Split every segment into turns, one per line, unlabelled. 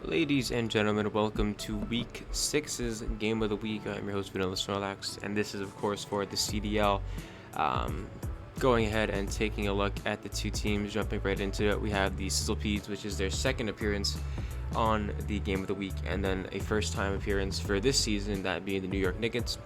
Ladies and gentlemen, welcome to Week 6's Game of the Week. I'm your host, Vanilla Snorlax, and this is, of course, for the CDL. Um, Going ahead and taking a look at the two teams, jumping right into it, we have the Sizzlepedes, which is their second appearance on the Game of the Week, and then a first-time appearance for this season, that being the New York Knickets.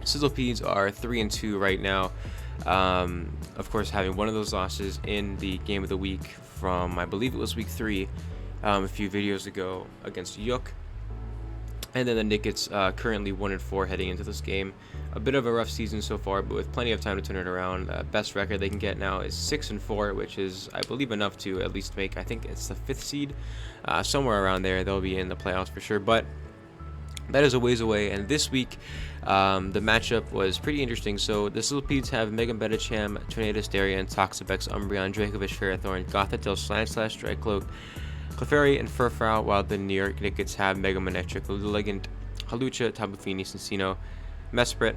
Sizzlepedes are 3-2 right now. Of course, having one of those losses in the Game of the Week from, I believe it was Week 3, a few videos ago against Yuk. And then the Knickets currently 1-4 heading into this game. A bit of a rough season so far, but with plenty of time to turn it around. Best record they can get now is 6-4, which is, I believe, enough to at least make, I think it's the 5th seed. Somewhere around there, they'll be in the playoffs for sure. But that is a ways away, and this week the matchup was pretty interesting. So the Sizzlepedes have Mega Metacham, Tornadus, Darien, Toxapex, Umbreon, Dracovish, Ferrothorn, Gothitelle, Slant/, Dragcloak, Clefairy, and Furfrou, while the New York Knickets have Mega Manectric, Legend, Halucha, Tapu Fini, Cincino, Mesprit,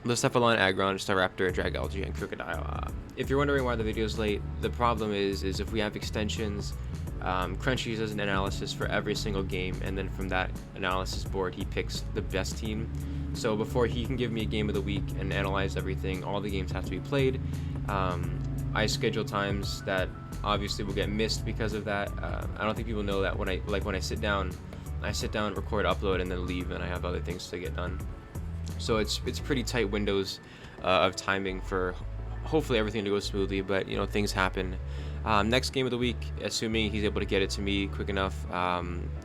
Blacephalon, Aggron, Staraptor, Dragalge, and Crocodile. If you're wondering why the video is late, the problem is if we have extensions, Crunchy does an analysis for every single game, and then from that analysis board, he picks the best team. So before he can give me a game of the week and analyze everything, all the games have to be played. I schedule times that obviously will get missed because of that. I don't think people know that when I sit down, record, upload, and then leave, and I have other things to get done. So it's pretty tight windows of timing for hopefully everything to go smoothly, but things happen. Next game of the week, assuming he's able to get it to me quick enough,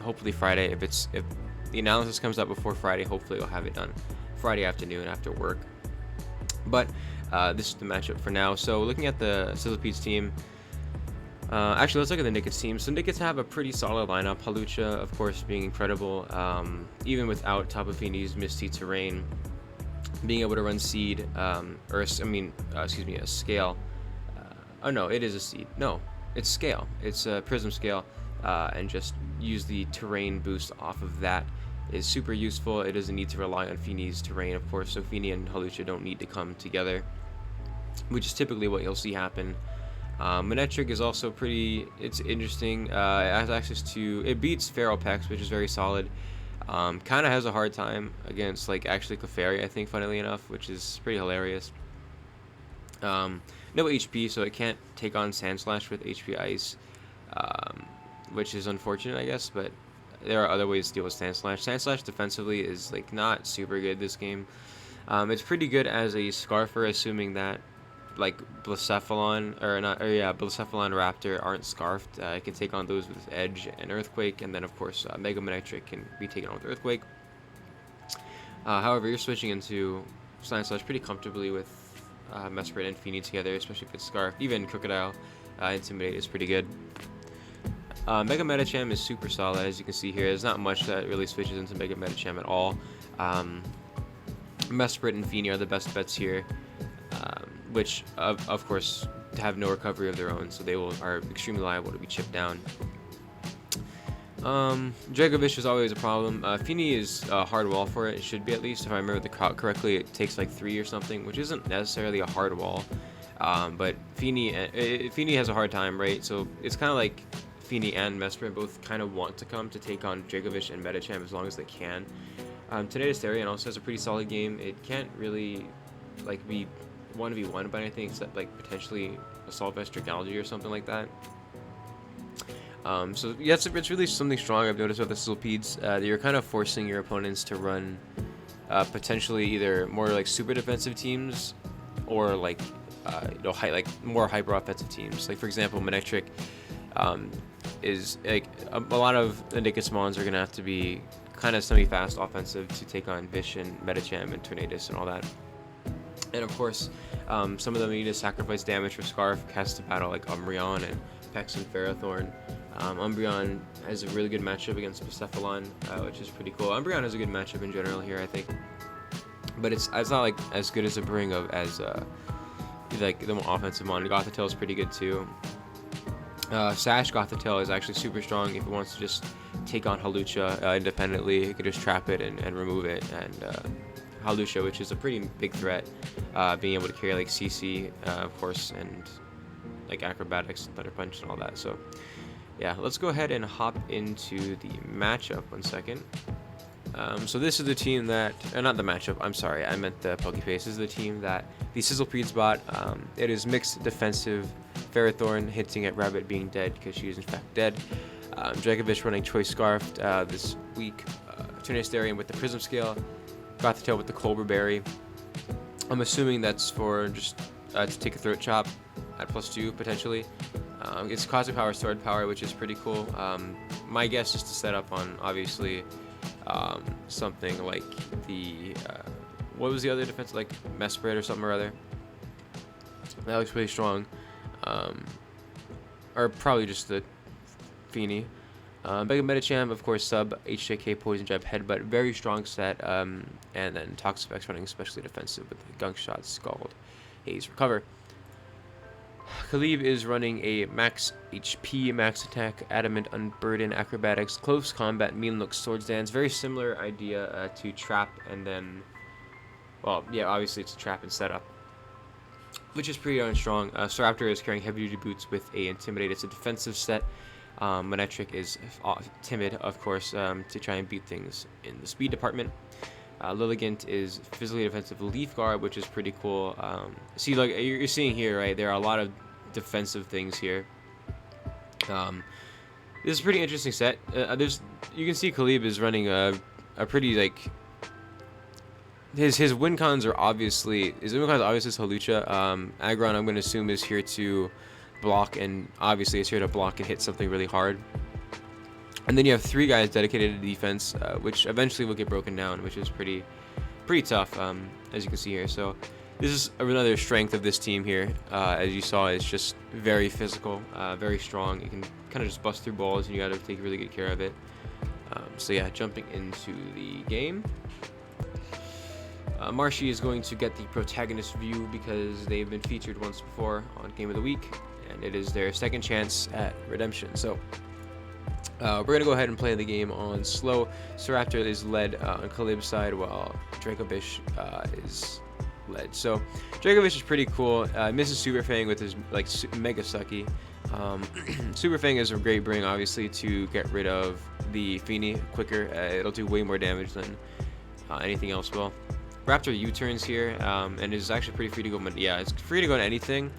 hopefully Friday. If the analysis comes out before Friday, hopefully I'll have it done Friday afternoon after work. But this is the matchup for now. So looking at the Sizzlepedes team, actually let's look at the Knickets team. So Knickets have a pretty solid lineup. Halucha, of course, being incredible, even without Tapu Fini's Misty Terrain, being able to run Seed, a Scale. Oh no, it is a Seed. No, it's Scale. It's a Prism Scale, and just use the Terrain boost off of that is super useful. It doesn't need to rely on Fini's Terrain, of course, so Fini and Halucha don't need to come together, which is typically what you'll see happen. Manectric is also it's interesting. It has access to, it beats Feral Pex, which is very solid. Kind of has a hard time against, actually Clefairy, I think, funnily enough, which is pretty hilarious. No HP, so it can't take on Sandslash with HP Ice, which is unfortunate, I guess, but there are other ways to deal with Sandslash. Sandslash defensively is, not super good this game. It's pretty good as a Scarfer, assuming that, Blacephalon, Blacephalon, Raptor aren't scarfed. It can take on those with Edge and Earthquake, and then, of course, Mega Manectric can be taken on with Earthquake. However, you're switching into Sandslash pretty comfortably with Mesprit and Fini together, especially if it's scarfed. Even Crocodile, Intimidate is pretty good. Mega Metacham is super solid, as you can see here. There's not much that really switches into Mega Metacham at all. Mesprit and Fini are the best bets here, which of course have no recovery of their own, so they are extremely liable to be chipped down. Dracovish is always a problem. Fini is a hard wall for it. It should be, at least, if I remember the crowd correctly. It takes 3 or something, which isn't necessarily a hard wall. But Fini has a hard time, right? So it's kind of like Fini and Mesprit both kind of want to come to take on Dracovish and Metacham as long as they can. Tornadus Darien also has a pretty solid game. It can't really be 1v1 by anything except potentially Assault Vest Dragalge or something like that. So yeah, it's really something strong I've noticed with the Sizzlepedes. That you're kind of forcing your opponents to run potentially either more super defensive teams or more hyper offensive teams. For example, Manectric is a lot of the Knickets mons are gonna have to be kind of semi-fast offensive to take on Vishen, Metacham, and Tornadus and all that. And of course, some of them need to sacrifice damage for Scarf, cast to battle Umbreon and Pex and Ferrothorn. Umbreon has a really good matchup against Blacephalon, which is pretty cool. Umbreon has a good matchup in general here, I think, but it's not as good as a Bring of as the more offensive mon. Gothitelle is pretty good too. Sash Gothitelle is actually super strong if it wants to just take on Halucha independently. It could just trap it and remove it, and Halucha, which is a pretty big threat, being able to carry CC, of course, and acrobatics, thunder punch, and all that. So yeah, let's go ahead and hop into the matchup. 1 second. So this is the team that, not the matchup, I'm sorry, I meant the Pokeface. This is the team that the Sizzlepedes bought. It is mixed defensive, Ferrothorn hinting at Rabbit being dead because she is in fact dead. Dragovich running Choice Scarf this week. Turnastarian with the Prism Scale. Gothitail with the Colbur Berry. I'm assuming that's for just to take a Throat Chop at +2 potentially. It's Cosmic Power, Sword Power, which is pretty cool. My guess is to set up on obviously something like the what was the other defense, like Mesprit or something or other. That looks pretty strong. Or probably just the Feeny. Mega Medicham, of course, sub HJK Poison Jab Headbutt, very strong set. And then Toxapex running especially defensive with the Gunk Shot, Scald, Haze, Recover. Kalib is running a max HP, max attack, adamant, unburden, acrobatics, close combat, mean look, swords dance. Very similar idea to trap, and then, well, yeah, obviously it's a trap and setup, which is pretty darn strong. Staraptor is carrying heavy duty boots with a intimidate. It's a defensive set. Manectric is timid, of course, to try and beat things in the speed department. Lilligant is physically defensive Leaf Guard, which is pretty cool. See, like you're seeing here, right? There are a lot of defensive things here. This is a pretty interesting set. You can see Kalib is running a pretty like his win cons are obviously Hawlucha. Aggron, I'm going to assume, is here to block, and obviously it's here to block and hit something really hard. And then you have 3 guys dedicated to defense, which eventually will get broken down, which is pretty tough, as you can see here. So this is another strength of this team here. As you saw, it's just very physical, very strong. You can kind of just bust through balls, and you got to take really good care of it. So yeah, jumping into the game. Marshy is going to get the protagonist view because they've been featured once before on Game of the Week, and it is their second chance at redemption. So we're going to go ahead and play the game on slow. Staraptor is led on Kalib's side, while Dracovish is led. So Dracovish is pretty cool. Misses Super Fang with his like Mega Sucky. Super Fang is a great bring, obviously, to get rid of the Feeny quicker. It'll do way more damage than anything else will. Raptor U-turns here, and is actually pretty free to go. Yeah, it's free to go on anything.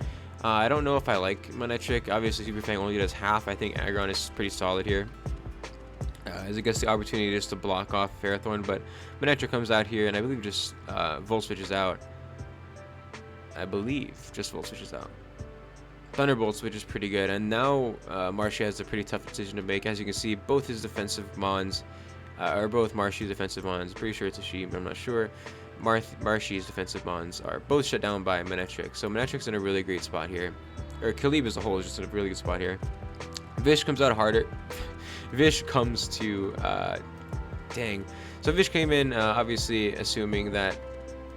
I don't know if I like Manectric. Obviously, Super Fang only does half. I think Aggron is pretty solid here, as it gets the opportunity just to block off Ferrothorn. But Manectric comes out here, and I believe just Volt switches out. Thunderbolt switch is pretty good, and now Marshy has a pretty tough decision to make. As you can see, both his defensive mons, or both Marshy's defensive mons, pretty sure it's a she, but I'm not sure. Marshy's defensive mons are both shut down by Manectric, so Manetric's in a really great spot here. Or Kalib as a whole is just in a really good spot here. Vish comes out harder. Vish comes to, dang. So Vish came in, obviously assuming that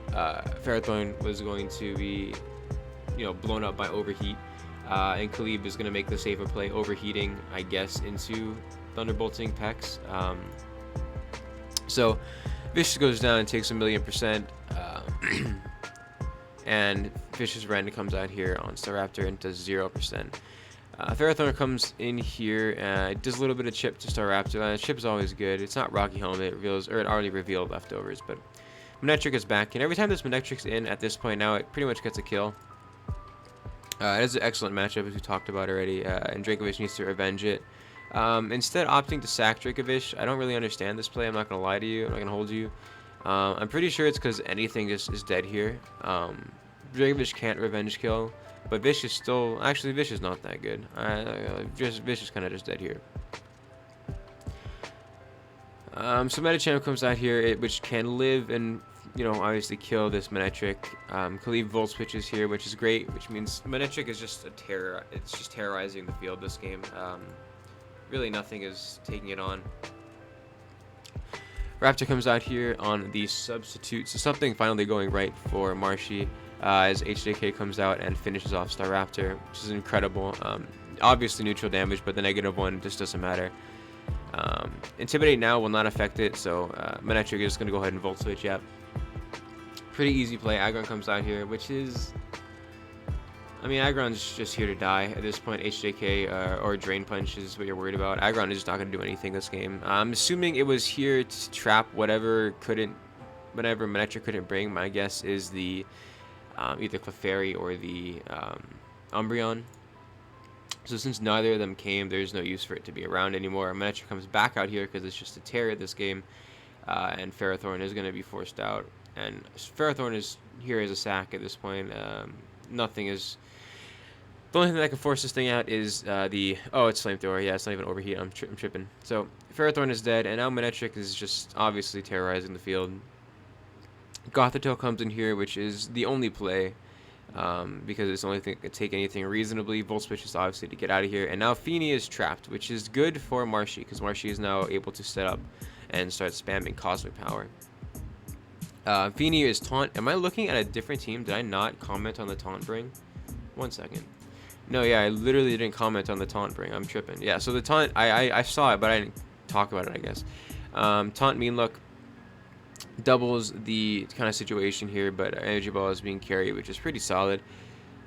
Ferrothorn was going to be, blown up by Overheat. And Kalib is going to make the safer play, overheating, I guess, into Thunderbolting Pex. So Vish goes down and takes 1,000,000%. And Vicious Rend comes out here on Staraptor and does 0%. Ferrothorn comes in here, does a little bit of chip to Staraptor. Chip is always good. It's not Rocky Helmet, it reveals, or it already revealed leftovers, but Manectric is back, and every time this Manectric's in at this point now, it pretty much gets a kill. It is an excellent matchup, as we talked about already, and Dracovish needs to revenge it. Instead opting to sack Dracovish. I don't really understand this play, I'm not going to lie to you, I'm not going to hold you. I'm pretty sure it's because anything just is dead here. Dracovish can't revenge kill, but Vish is still, actually Vish is not that good. Vish is kind of just dead here. So Medicham comes out here, which can live and, obviously kill this Manectric. Kalib Volt switches here, which is great, which means Manectric is just a terror. It's just terrorizing the field this game. Really nothing is taking it on. Raptor comes out here on the substitute, so something finally going right for Marshy, as HJK comes out and finishes off Staraptor, which is incredible. Obviously neutral damage, but the -1 just doesn't matter. Intimidate now will not affect it, so Manectric is just going to go ahead and Volt switch. Yep. Pretty easy play. Aggron comes out here, which is I mean, Aggron's just here to die at this point. HJK or Drain Punch is what you're worried about. Aggron is just not going to do anything this game. I'm assuming it was here to trap whatever Manectric couldn't bring. My guess is the either Clefairy or the Umbreon. So since neither of them came, there's no use for it to be around anymore. Manectric comes back out here because it's just a terror this game. And Ferrothorn is going to be forced out. And Ferrothorn is here as a sack at this point. Nothing is... The only thing that can force this thing out is oh, it's Flamethrower. Yeah, it's not even Overheat. I'm tripping. So Ferrothorn is dead, and now Manectric is just obviously terrorizing the field. Gothitelle comes in here, which is the only play, because it's the only thing that can take anything reasonably. Volt Switch is obviously to get out of here, and now Feeny is trapped, which is good for Marshy, because Marshy is now able to set up and start spamming Cosmic Power. Feeny is Taunt. Am I looking at a different team? Did I not comment on the Taunt Bring? 1 second. No, yeah, I literally didn't comment on the Taunt Bring. I'm tripping. Yeah, so the Taunt, I saw it, but I didn't talk about it, I guess. Taunt Mean Look doubles the kind of situation here, but Energy Ball is being carried, which is pretty solid.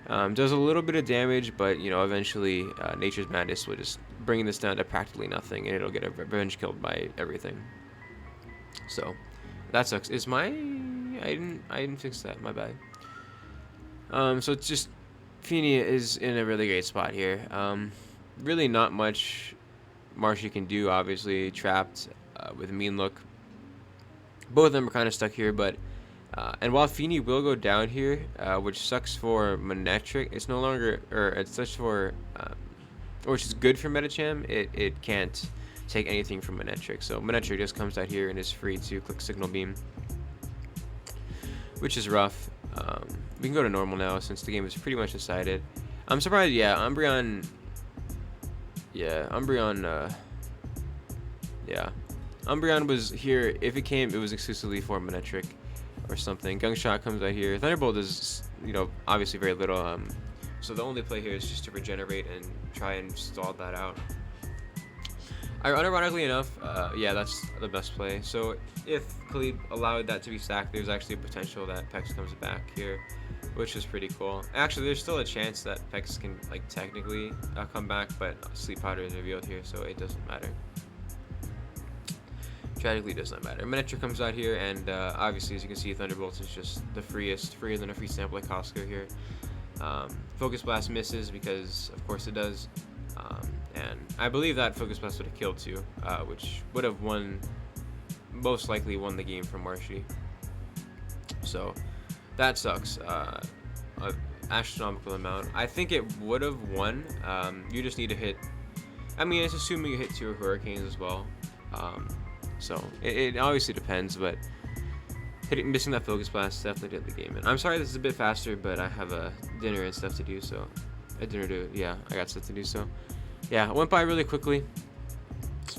Does a little bit of damage, but, you know, eventually Nature's Madness will just bring this down to practically nothing, and it'll get a revenge killed by everything. So, that sucks. Is my... I didn't fix that. My bad. So it's just... Feeny is in a really great spot here. Really not much Marshy can do, obviously. Trapped with Mean Look. Both of them are kind of stuck here, but... and while Feeny will go down here, which sucks for Manectric, it's no longer... Or it's such for... which is good for Medicham, it can't take anything from Manectric. So Manectric just comes out here and is free to click Signal Beam, which is rough. We can go to normal now since the game is pretty much decided. I'm surprised, yeah, Umbreon... Yeah, Umbreon... yeah. Umbreon was here. If it came, it was exclusively for Manectric or something. Gung Shot comes out here. Thunderbolt is, you know, obviously very little. So the only play here is just to regenerate and try and stall that out. Unironically enough, yeah, that's the best play. So if Kalib allowed that to be sacked, there's actually a potential that Pex comes back here, which is pretty cool. Actually, there's still a chance that Pex can, like, technically come back, but Sleep Powder is revealed here, so it doesn't matter. Tragically, it does not matter. Manectric comes out here, and obviously, as you can see, Thunderbolt is just the freer than a free sample like Costco here. Focus Blast misses because, of course, it does. And I believe that Focus Blast would have killed too, which would have most likely won the game for Marshy. So that sucks. An astronomical amount. I think it would have won. You just need to hit. I mean, it's assuming you hit 2 Hurricanes as well. So it obviously depends, but missing that Focus Blast definitely did the game. And I'm sorry this is a bit faster, but I have a dinner and stuff to do. So I got stuff to do. So. Yeah, it went by really quickly,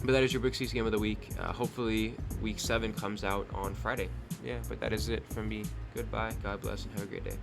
but that is your Brick Seas Game of the Week. Hopefully, Week 7 comes out on Friday. Yeah, but that is it from me. Goodbye, God bless, and have a great day.